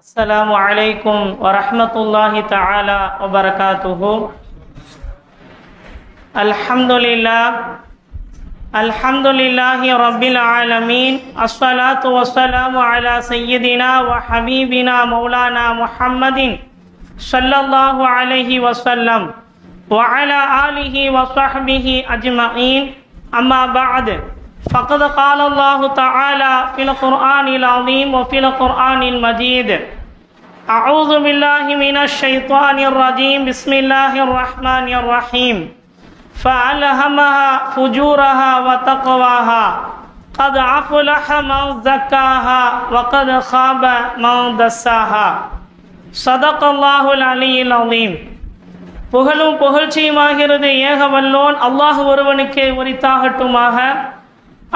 السلام عليكم ورحمة الله تعالى وبركاته. الحمد لله رب العالمين. الصلاة والسلام على سيدنا وحبيبنا مولانا محمد صلى الله عليه وسلم وعلى آله وصحبه أجمعين. أما بعد، فقد قال الله تعالى في القرآن العظيم وفي القرآن المجيد: أعوذ بالله من الشيطان الرجيم. بسم الله الرحمن الرحيم. فألهمها فجورها وتقواها قد أفلح من زكاها وقد خاب من دساها. صدق الله العلي العظيم. புகழும் புகழ்ச்சியுமாகிறது ஏகவல்லோன் அல்லாஹ் ஒருவனுக்கே உரித்தாகட்டுமாக.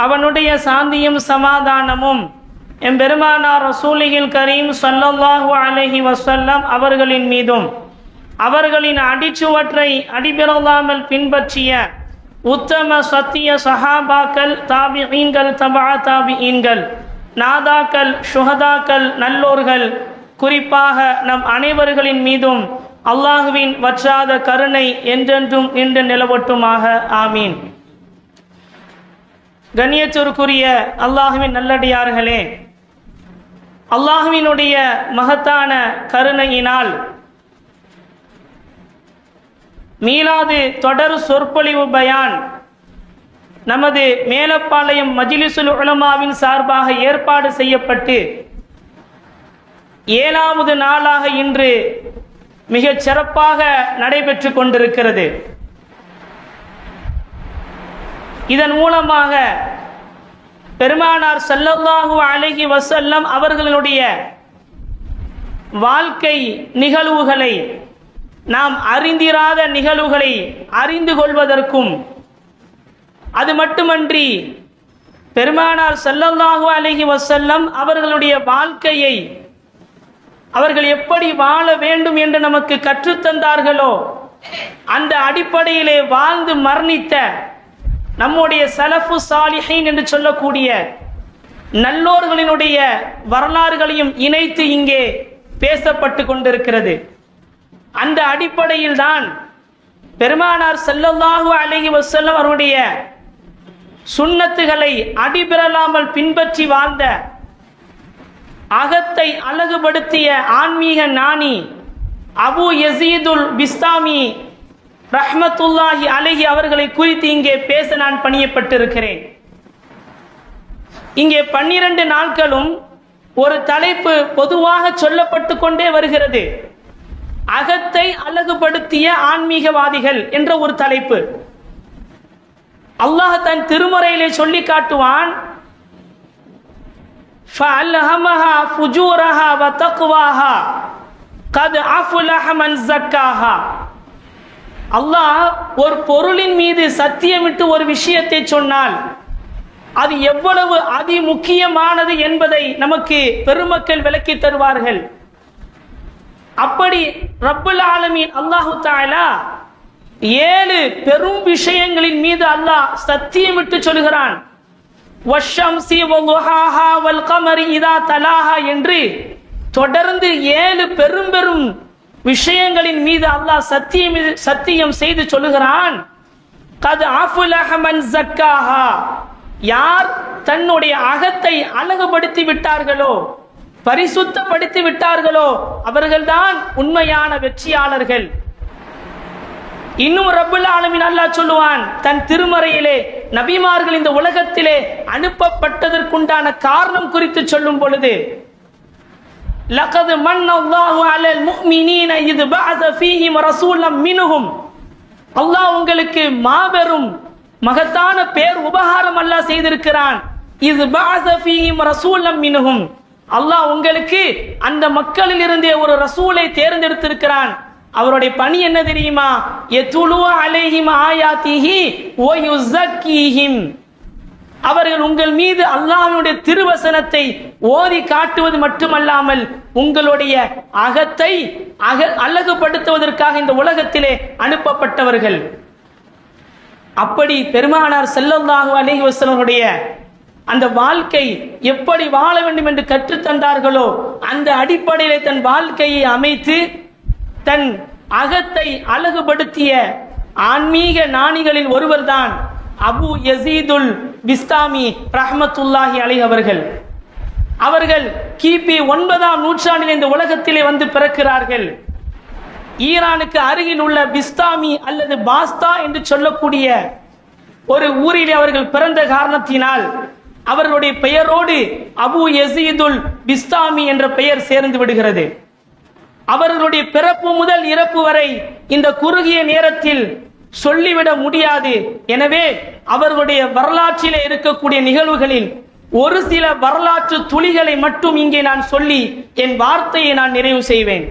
அவனுடைய சாந்தியும் சமாதானமும் எம்பெருமானார் ரசூலில் கரீம் ஸல்லல்லாஹு அலைஹி வஸல்லம் அவர்களின் மீதும் அவர்களின் அடிச்சுவற்றை அடிபிறலாமல் பின்பற்றிய உத்தம சத்திய சஹாபாக்கள், தாபிஈன்கள், தபா தாபிஈன்கள், நாதாக்கள், ஷுஹதாக்கள், நல்லோர்கள், குறிப்பாக நம் அனைவர்களின் மீதும் அல்லாஹுவின் வற்றாத கருணை என்றென்றும் இன்று நிலவட்டுமாக. ஆமீன். கண்ணியத்திற்குரிய அல்லாஹுவின் நல்லடியார்களே, அல்லாஹுவினுடைய மகத்தான கருணையினால் மீலாது தொடர் சொற்பொழிவு பயான் நமது மேலப்பாளையம் மஜ்லிஸுல் உலமாவின் சார்பாக ஏற்பாடு செய்யப்பட்டு 7வது நாளாக இன்று மிகச் சிறப்பாக நடைபெற்று கொண்டிருக்கிறது. இதன் மூலமாக பெருமானார் ஸல்லல்லாஹு அலைஹி வஸல்லம் அவர்களுடைய வாழ்க்கை நிகழ்வுகளை, நாம் அறிந்திராத நிகழ்வுகளை அறிந்து கொள்வதற்கும், அது மட்டுமன்றி பெருமானார் ஸல்லல்லாஹு அலைஹி வஸல்லம் அவர்களுடைய வாழ்க்கையை அவர்கள் எப்படி வாழ வேண்டும் என்று நமக்கு கற்றுத்தந்தார்களோ அந்த அடிப்படையிலே வாழ்ந்து மரணித்த நம்முடைய சலஃபு சாலிஹீன் என்று சொல்லக்கூடிய நல்லோர்களினுடைய வரலாறுகளையும் இணைத்து இங்கே பேசப்பட்டு கொண்டிருக்கிறது. அந்த அடிப்படையில் தான் பெருமானார் ஸல்லல்லாஹு அலைஹி வஸல்லம் அவருடைய சுன்னத்துகளை அடிபெறலாமல் பின்பற்றி வாழ்ந்த, அகத்தை அழகுபடுத்திய ஆன்மீக ஞானி அபு யஸீதுல் பிஸ்தாமி ரஹ்மத்துல்லாஹி அலைஹி அவர்களை குறித்து இங்கே பேச நான் பணியப்பட்டிருக்கிறேன். இங்கே 12 நாட்களும் ஒரு தலைப்பு பொதுவாக சொல்லப்பட்டு கொண்டே வருகிறது. அகத்தை அழகுபடுத்திய ஆன்மீகவாதிகள் என்ற ஒரு தலைப்பு. அல்லாஹ் தன் திருமறையிலே சொல்லி காட்டுவான், فَأَلْهَمَهَا فُجُورَهَا وَتَقْوَاهَا قَدْ أَفْلَحَ مَنْ زَكَّاهَا. அல்லாஹ் ஒரு பொருளின் மீது சத்தியமிட்டு ஒரு விஷயத்தை சொன்னால் அது எவ்வளவு அதி முக்கியமானது என்பதை நமக்கு பெருமக்கள் விளக்கி தருவார்கள். அப்படி ரப்புல் ஆலமீன் அல்லாஹு தஆலா 7 பெரும் விஷயங்களின் மீது அல்லாஹ் சத்தியமிட்டு சொல்கிறான். வஷ்ஷம்ஸி வதுஹாஹா வல் கமரி இதா தலாஹா என்று தொடர்ந்து 7 பெரும் பெரும் விஷயங்களின் மீது அல்லாஹ் சத்தியம் செய்து சொல்லுகிறான். கத் அஃப்லஹ மன் ஸக்காஹா. யார் தன்னுடைய அகத்தை அழகுபடுத்தி விட்டார்களோ, பரிசுத்தப்படுத்தி விட்டார்களோ, அவர்கள்தான் உண்மையான வெற்றியாளர்கள். இன்னும் ரப்புல் ஆலமீன் அல்லாஹ் சொல்லுவான் தன் திருமறையிலே, நபிமார்கள் இந்த உலகத்திலே அனுப்பப்பட்டதற்குண்டான காரணம் குறித்து சொல்லும் பொழுது, லகத் மன்னல்லாஹு அலல் முஃமினீன இத் பஅஸ ஃபீஹிம் ரசூலம் மின்ஹும். அல்லாஹ் உங்களுக்கு மாபெரும் மகத்தான பேர் உபகாரம் அல்லாஹ் செய்திருக்கிறான். இத் பஅஸ ஃபீஹிம் ரசூலம் மின்ஹும். அல்லாஹ் உங்களுக்கு அந்த மக்களில் இருந்தே ஒரு ரசூலை தேர்ந்தெடுத்திருக்கிறான். அவருடைய பணி என்ன தெரியுமா? யதுலு அலைஹிம் ஆயாத்திஹி வ யுஸக்கீஹிம். அவர்கள் உங்கள் மீது அல்லாஹ்வுடைய திருவசனத்தை ஓதி காட்டுவது மட்டுமல்லாமல் உங்களுடைய அகத்தை அழகுபடுத்துவதற்காக இந்த உலகத்திலே அனுப்பப்பட்டவர்கள். அப்படி பெருமானார் ஸல்லல்லாஹு அலைஹி வஸல்லம் அந்த வாழ்க்கை எப்படி வாழ வேண்டும் என்று கற்றுத்தந்தார்களோ அந்த அடிப்படையிலே தன் வாழ்க்கையை அமைத்து தன் அகத்தை அழகுபடுத்திய ஆன்மீக ஞானிகளில் ஒருவர்தான் அபு யசீதுல் பிஸ்தாமி ரஹ்மத்துல்லாஹி அலைஹி அவர்கள். அவர்கள் கிபி 9ஆம் நூற்றாண்டில் இந்த உலகத்திலே வந்து பிறக்கிறார்கள். ஈரானுக்கு அருகில் உள்ள பிஸ்தாமி அல்லது பாஸ்தா என்று சொல்லக்கூடிய ஒரு ஊரிலே அவர்கள் பிறந்த காரணத்தினால் அவர்களுடைய பெயரோடு அபு யசீதுல் பிஸ்தாமி என்ற பெயர் சேர்ந்து விடுகிறது. அவர்களுடைய பிறப்பு முதல் இறப்பு வரை இந்த குறுகிய நேரத்தில் சொல்லிவிட முடியாது. எனவே அவர்களுடைய வரலாற்றிலே இருக்கக்கூடிய நிகழ்வுகளில் ஒரு சில வரலாற்று துளிகளை மட்டும் இங்கே நான் சொல்லி என் வார்த்தையை நான் நிறைவு செய்வேன்.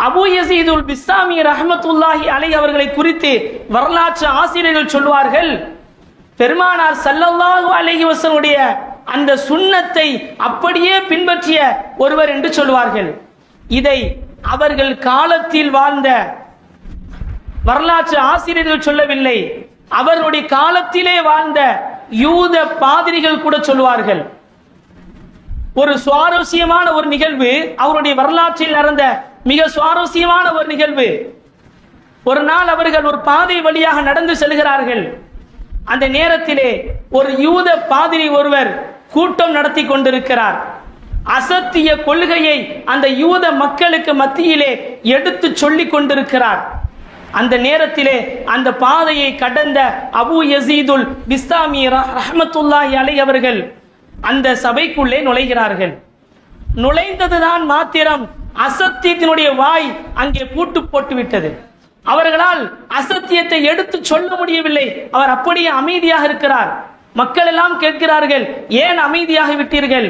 அபு யசீதுல் பிஸ்தாமி ரஹ்மத்துல்லாஹி அலைஹி அவர்களை குறித்து வரலாற்று ஆசிரியர்கள் சொல்வார்கள், பெருமானார் ஸல்லல்லாஹு அலைஹி வஸல்லுடைய அந்த சுன்னத்தை அப்படியே பின்பற்றிய ஒருவர் என்று சொல்வார்கள். இதை அவர்கள் காலத்தில் வாழ்ந்த வரலாற்று ஆசிரியர்கள் சொல்லவில்லை, அவர்களுடைய காலத்திலே வாழ்ந்த யூத பாதிரிகள் கூட சொல்வார்கள். ஒரு சுவாரஸ்யமான ஒரு நிகழ்வு, அவருடைய வரலாற்றில் நடந்த மிக சுவாரஸ்யமான ஒரு நிகழ்வு. ஒரு நாள் அவர்கள் ஒரு பாதை வழியாக நடந்து செல்கிறார்கள். அந்த நேரத்திலே ஒரு யூத பாதிரி ஒருவர் கூட்டம் நடத்தி கொண்டிருக்கிறார். அசத்திய கொள்கையை அந்த யூத மக்களுக்கு மத்தியிலே எடுத்து சொல்லிக் கொண்டிருக்கிறார். அந்த நேரத்திலே அந்த பாதையை கடந்த அபு யசீதுல் பிஸ்தாமி ரஹ்மத்துல்லாஹி அலைஹி அவர்கள் அந்த சபைக்குள்ளே நுழைகிறார்கள். நுழைந்ததுதான் மாத்திரம் அசத்தியத்தினுடைய வாய் அங்கே பூட்டு போட்டு விட்டது. அவர்களால் அசத்தியத்தை எடுத்து சொல்ல முடியவில்லை. அவர் அப்படியே அமைதியாக இருக்கிறார். மக்கள் எல்லாம் கேட்கிறார்கள், ஏன் அமைதியாக விட்டீர்கள்?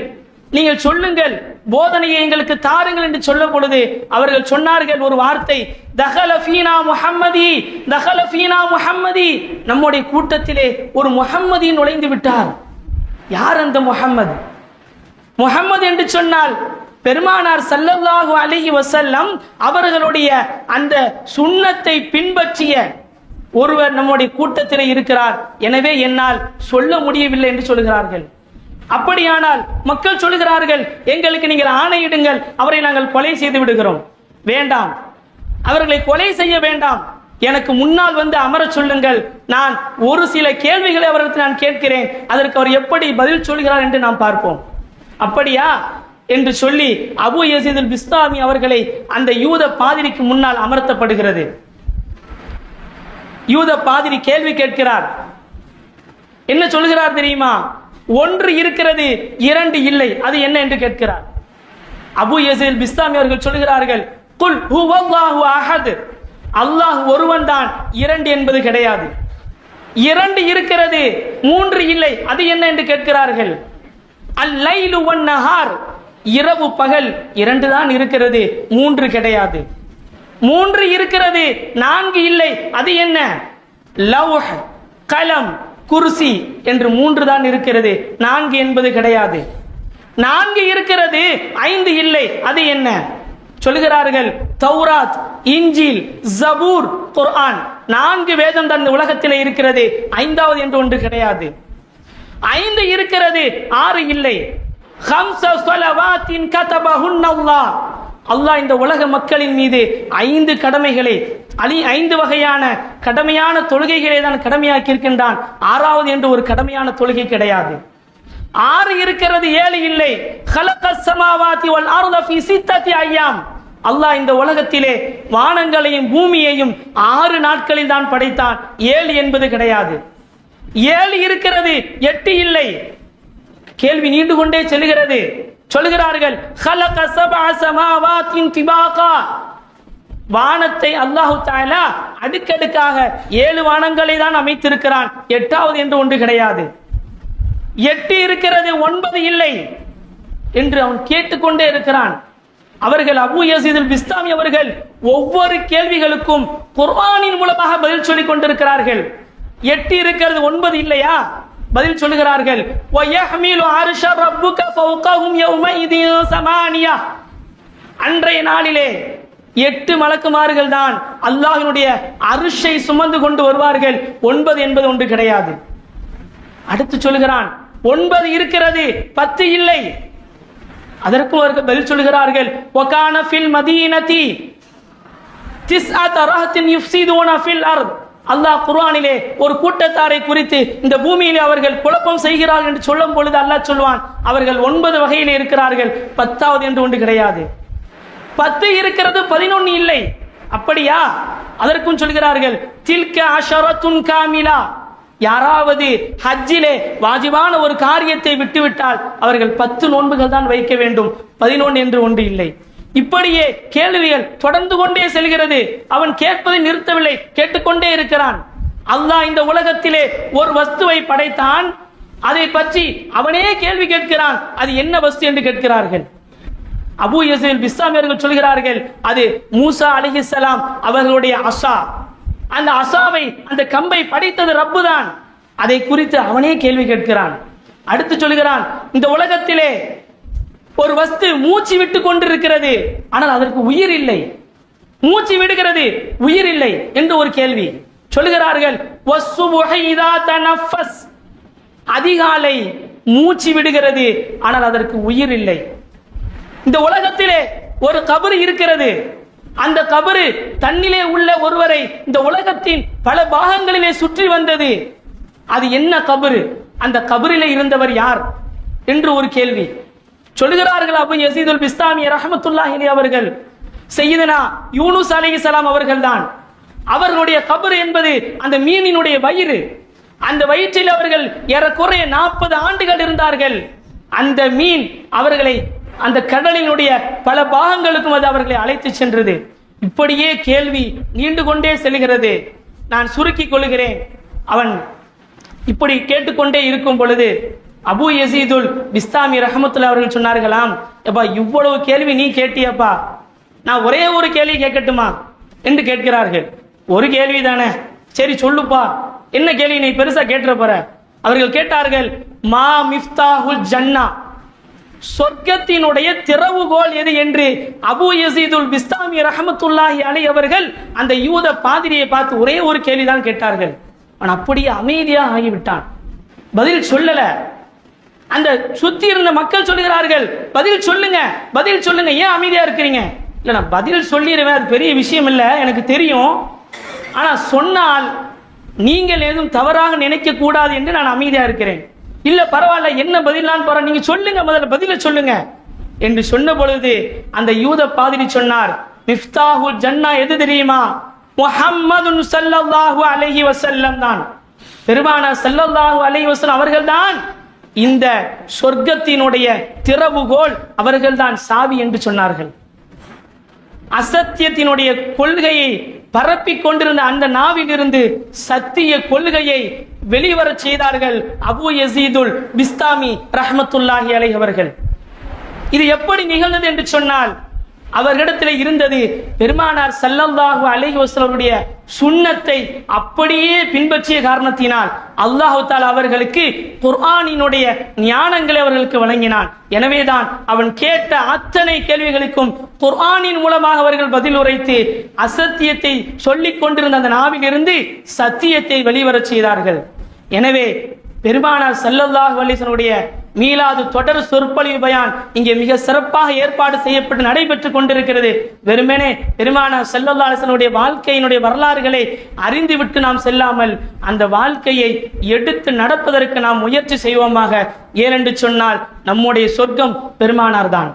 நீங்கள் சொல்லுங்கள், போதனையை எங்களுக்கு தாருங்கள் என்று சொல்லும் பொழுது அவர்கள் சொன்னார்கள் ஒரு வார்த்தை, தஹல ஃபீனா முஹம்மதி, தஹல ஃபீனா முஹம்மதி. நம்முடைய கூட்டத்திலே ஒரு முஹம்மதி நுழைந்து விட்டார். யார் அந்த முஹம்மது? முஹம்மது என்று சொன்னால் பெருமானார் ஸல்லல்லாஹு அலைஹி வஸல்லம் அவர்களுடைய அந்த சுன்னத்தை பின்பற்றிய ஒருவர் நம்முடைய கூட்டத்திலே இருக்கிறார். எனவே என்னால் சொல்ல முடியவில்லை என்று சொல்கிறார்கள். அப்படியானால் மக்கள் சொல்கிறார்கள், எங்களுக்கு நீங்கள் ஆணையிடுங்கள், அவரை நாங்கள் கொலை செய்து விடுகிறோம். வேண்டாம், அவர்களை கொலை செய்ய வேண்டாம், எனக்கு முன்னால் வந்து அமர சொல்லுங்கள், நான் ஒரு சில கேள்விகளை அவர்களுக்கு நான் கேட்கிறேன், அதற்கு அவர் எப்படி பதில் சொல்கிறார் என்று நாம் பார்ப்போம். அப்படியா என்று சொல்லி அபு யசீதுல் பிஸ்தாமி அவர்களை அந்த யூத பாதிரிக்கு முன்னால் அமர்த்தப்படுகிறது. யூத பாதிரி கேள்வி கேட்கிறார். என்ன சொல்கிறார் தெரியுமா? ஒன்று இருக்கிறது, இரண்டு இல்லை, அது என்ன என்று கேட்கிறார். அபு யசீதுல் பிஸ்தாமி அவர்கள் சொல்கிறார்கள், குல் ஹுவல்லாஹு அஹத், அல்லாஹ் ஒருவன் தான், இரண்டு என்பது கிடையாது. இரண்டு இருக்கிறது, மூன்று இல்லை, அது என்ன என்று கேட்கிறார்கள். அல்-லைலு வன்-நஹார், இரவு பகல் இரண்டு தான் இருக்கிறது, மூன்று கிடையாது. மூன்று இருக்கிறது, நான்கு இல்லை, அது என்ன? லவ்ஹ், கலம், குர்சி என்று மூன்று தான் இருக்கிறது, நான்கு என்பது கிடையாது. நான்கு இருக்கிறது, ஐந்து இல்லை, அது என்ன? சொல்கிறார்கள், தௌராத், இன்ஜீல், ஜபூர், குர்ஆன், நான்கு வேதம் தான் இந்த உலகத்தில் இருக்கிறது, ஐந்தாவது என்று ஒன்று கிடையாது. ஐந்து இருக்கிறது, ஆறு இல்லை. ஹம்ஸ ஸலவாத்தின் கதபஹுன்னல்லாஹ், அல்லாஹ் இந்த உலக மக்களின் மீது ஐந்து கடமைகளை, ஐந்து வகையான கடமையான தொழுகைகளை தான் கடமையாக்கி இருக்கின்றான். ஆறாவது என்று ஒரு கடமையான தொழுகை கிடையாது. ஆறு இருக்கிறது, ஏழு இல்லை. ஹலகஸ் ஸமாவாதி வல் அர்த ஃபீ சித்தத்தி அய்யாம், அல்லாஹ் இந்த உலகத்திலே வானங்களையும் பூமியையும் 6 நாட்களில் தான் படைத்தான். 7 என்பது கிடையாது. 7 இருக்கிறது, 8 இல்லை. கேள்வி நீண்டு கொண்டே செல்கிறது. சொல்கிறார்கள், خلق 7 سماوات طباقا, வானத்தை அல்லாஹ் தஆலா அடுக்கடுக்காக 7 வானங்களை தான் அமைத்திருக்கிறான். 8வது என்று ஒன்று கிடையாது. 8 இருக்கிறது, 9 இல்லை என்று அவன் கேட்டுக்கொண்டே இருக்கிறான். அவர்கள் அபு யசீதுல் பிஸ்தாமி அவர்கள் ஒவ்வொரு கேள்விகளுக்கும் குர்ஆனின் மூலமாக பதில் சொல்லிக் கொண்டிருக்கிறார்கள். 8 இருக்கிறது, 9 இல்லையா? பதில் சொல்லுகிறார்கள். வயஹ்மிலு அர்ஷ ரப்புக ஃபௌகஹும் யௌமைதின் ஸமானியா, அன்றைய நாளிலே 8 மலக்குமார்கள் தான் அல்லாஹ்வினுடைய அர்ஷை சுமந்து கொண்டு வருவார்கள். 9 என்பது ஒன்று கிடையாது. அடுத்து சொல்கிறான் 9 இருக்கிறது, 10 இல்லை. அதற்கு அவர்கள் பதில் சொல்கிறார்கள், வகான ஃபில் மதீனதி திஸ்அத் ரஹத்தின் யுஃப்ஸிதுன ஃபில் அர்த். அல்லாஹ் குர்ஆனிலே ஒரு கூட்டத்தாரை குறித்து இந்த பூமியிலே அவர்கள் குழப்பம் செய்கிறார்கள் என்று சொல்லும் பொழுது அல்லாஹ் சொல்வான், அவர்கள் 9 வகையிலே இருக்கிறார்கள், 10வது என்று ஒன்று கிடையாது. 10 இருக்கிறது, 11 இல்லை. அப்படியா? அதற்கும் சொல்கிறார்கள், தில்க அஷரத்துன் காமிலா. யாராவது ஹஜ்ஜிலே வாஜிபான ஒரு காரியத்தை விட்டுவிட்டால் அவர்கள் 10 நோன்புகள் தான் வைக்க வேண்டும், 11 என்று ஒன்று இல்லை. இப்படியே கேள்விகள் தொடர்ந்து கொண்டே செல்கிறது. அவன் கேட்பதை நிறுத்தவில்லை, கேட்டுக்கொண்டே இருக்கிறான். அல்லாஹ் இந்த உலகத்திலே ஒரு வஸ்துவை படைத்தான், அதை பற்றி அவனே கேள்வி கேட்கிறான். அது என்ன வஸ்து என்று கேட்கிறார்கள். அபூ யஸீத் பிஸ்தாமி அவர்கள் சொல்கிறார்கள், அது மூசா அலைஹிஸ்ஸலாம் அவர்களுடைய அஸா. அந்த அஸாவை, அந்த கம்பை படைத்தது ரப்பு தான். அதை குறித்து அவனே கேள்வி கேட்கிறான். அடுத்து சொல்கிறான், இந்த உலகத்திலே ஒரு வஸ்து மூச்சு விட்டு கொண்டிருக்கிறது, ஆனால் அதற்கு உயிர் இல்லை. மூச்சு விடுகிறது, உயிர் இல்லை என்று ஒரு கேள்வி. சொல்கிறார்கள், வஸ்ஸுபுஹி இதா தனஃபஸ். அதிகாலை மூச்சு விடுகிறது, ஆனால் அதற்கு உயிர் இல்லை. இந்த உலகத்திலே ஒரு கபர் இருக்கிறது, அந்த கபரு தன்னிலே உள்ள ஒருவரை இந்த உலகத்தின் பல பாகங்களிலே சுற்றி வந்தது. அது என்ன கபரு? அந்த கபரிலே இருந்தவர் யார் என்று ஒரு கேள்வி. சொல்கிறார்கள் அபூ யஸீதுல் பிஸ்தாமி ரஹ்மத்துல்லாஹி அலைஹி அவர்கள், சையதுனா யூனுஸ் அலைஹிஸ்ஸலாம் அவர்கள் தான். அவர்களுடைய கபர் என்பது அந்த மீனினுடைய வயிறு. அந்த வயிற்றில் அவர்கள் ஏறக்குறைய 40 ஆண்டுகள் இருந்தார்கள். அந்த மீன் அவர்களை அந்த கடலினுடைய பல பாகங்களுக்கும் அது அவர்களை அழைத்து சென்றது. இப்படியே கேள்வி நீண்டு கொண்டே செல்கிறது. நான் சுருக்கிக் கொள்கிறேன். அவன் இப்படி கேட்டுக்கொண்டே இருக்கும் பொழுது அபூ யஸீதுல் பிஸ்தாமி ரஹ்மத்துல்லாஹி அவர்கள் சொன்னார்களாம், எப்பா இவ்வளவு கேள்வி நீ கேட்டியப்பா, நான் ஒரே ஒரு கேள்வி கேட்கட்டுமா என்று கேட்கிறார்கள். ஒரு கேள்வி தானே, சரி சொல்லுப்பா, என்ன கேள்வி நீ பெருசா கேட்டுற போற? அவர்கள் கேட்டார்கள், மா மிஃப்தாஹுல் ஜன்னா, சொர்க்கத்தினுடைய திறவுகோல் எது என்று அபூ யஸீதுல் பிஸ்தாமி ரஹ்மத்துல்லாஹி அலைஹி அவர்கள் அந்த யூத பாதிரியை பார்த்து ஒரே ஒரு கேள்விதான் கேட்டார்கள். அவன் அப்படியே அமைதியாக ஆகிவிட்டான், பதில் சொல்லல. அந்த சுத்தி இருந்த மக்கள் சொல்கிறார்கள், பதில் சொல்லுங்க, பதில் சொல்லுங்க, ஏன் அமைதியா இருக்கிறீங்க? இல்ல நான் பதில் சொல்லிடுவேன், அது பெரிய விஷயம் இல்லை, எனக்கு தெரியும், ஆனா சொன்னால் நீங்கள் எதுவும் தவறாக நினைக்க கூடாது என்று நான் அமைதியா இருக்கிறேன். இல்ல பரவாயில்ல, என்ன பதில் நான் போறேன், நீங்க சொல்லுங்க, முதல்ல பதில சொல்லுங்க என்று சொன்ன பொழுது அந்த யூத பாதிரி சொன்னார், மிஃப்தாஹுல் ஜன்னா எது தெரியுமா? முஹம்மதுன் ஸல்லல்லாஹு அலைஹி வஸல்லம் தான். பெருமானார் ஸல்லல்லாஹு அலைஹி வஸல்லம் அவர்கள் தான் இந்த சொர்க்கத்தினுடைய திறவுகோல், அவர்கள் தான் சாவி என்று சொன்னார்கள். அசத்தியத்தினுடைய கொள்கையை பரப்பிக் கொண்டிருந்த அந்த நாவிலிருந்து சத்திய கொள்கையை வெளிவர செய்தார்கள் அபூ யஸீதுல் பிஸ்தாமி ரஹ்மத்துல்லாஹி அலைஹி அவர்கள். இது எப்படி நிகழ்ந்தது என்று சொன்னால், அவர்களிடத்தில் இருந்தது பெருமானார் ஸல்லல்லாஹு அலைஹி வஸல்லம் சுன்னத்தை அப்படியே பின்பற்றிய காரணத்தினால் அல்லாஹ் தஆலா அவர்களுக்கு குர்ஆனினுடைய ஞானங்களை அவர்களுக்கு வழங்கினான். எனவேதான் அவன் கேட்ட அத்தனை கேள்விகளுக்கும் குர்ஆனின் மூலமாக அவர்கள் பதில் உரைத்து அசத்தியத்தை சொல்லிக் கொண்டிருந்த அந்த நாவிலிருந்து சத்தியத்தை வெளிவரச் செய்தார்கள். எனவே பெருமானார் ஸல்லல்லாஹு அலைஹி வஸல்லம் மீலாது தொடர் சொற்பொழிவு பயான் இங்கே மிக சிறப்பாக ஏற்பாடு செய்யப்பட்டு நடைபெற்றுக் கொண்டிருக்கிறது. வெறுமனே பெருமானார் ஸல்லல்லாஹு அலைஹி வஸல்லம் வாழ்க்கையினுடைய வரலாறுகளை அறிந்துவிட்டு நாம் செல்லாமல் அந்த வாழ்க்கையை எடுத்து நடப்பதற்கு நாம் முயற்சி செய்வோமாக. ஏனென்று சொன்னால் நம்முடைய சொர்க்கம் பெருமானார் தான்.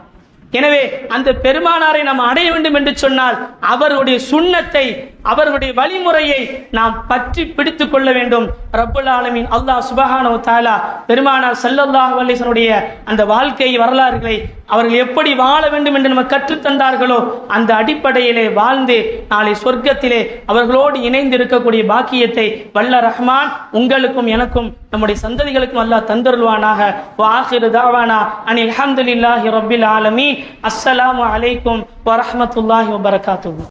எனவே அந்த பெருமானாரை நாம் அடைய வேண்டும் என்று சொன்னால் அவருடைய சுன்னத்தை, அவர்களுடைய வழிமுறையை நாம் பற்றி பிடித்துக் கொள்ள வேண்டும். ரப்புல் ஆலமீன் அல்லாஹ் சுப்ஹானஹு வ தஆலா பெருமானார் ஸல்லல்லாஹு அலைஹி வஸல்லம் அந்த வாழ்க்கை வரலாறுகளை அவர்கள் எப்படி வாழ வேண்டும் என்று நமக்கு கற்றுத்தந்தார்களோ அந்த அடிப்படையிலே வாழ்ந்து நாளை சொர்க்கத்திலே அவர்களோடு இணைந்து இருக்கக்கூடிய பாக்கியத்தை வல்ல ரஹ்மான் உங்களுக்கும் எனக்கும் நம்முடைய சந்ததிகளுக்கும் அல்லாஹ் தந்தருள்வானாக. வ ஆகிரு தஅவானா அனில் ஹம்துலில்லாஹி ரப்பில் ஆலமீன். அஸ்ஸலாமு அலைக்கும் வ ரஹ்மத்துல்லாஹி வ பரகாத்துஹு.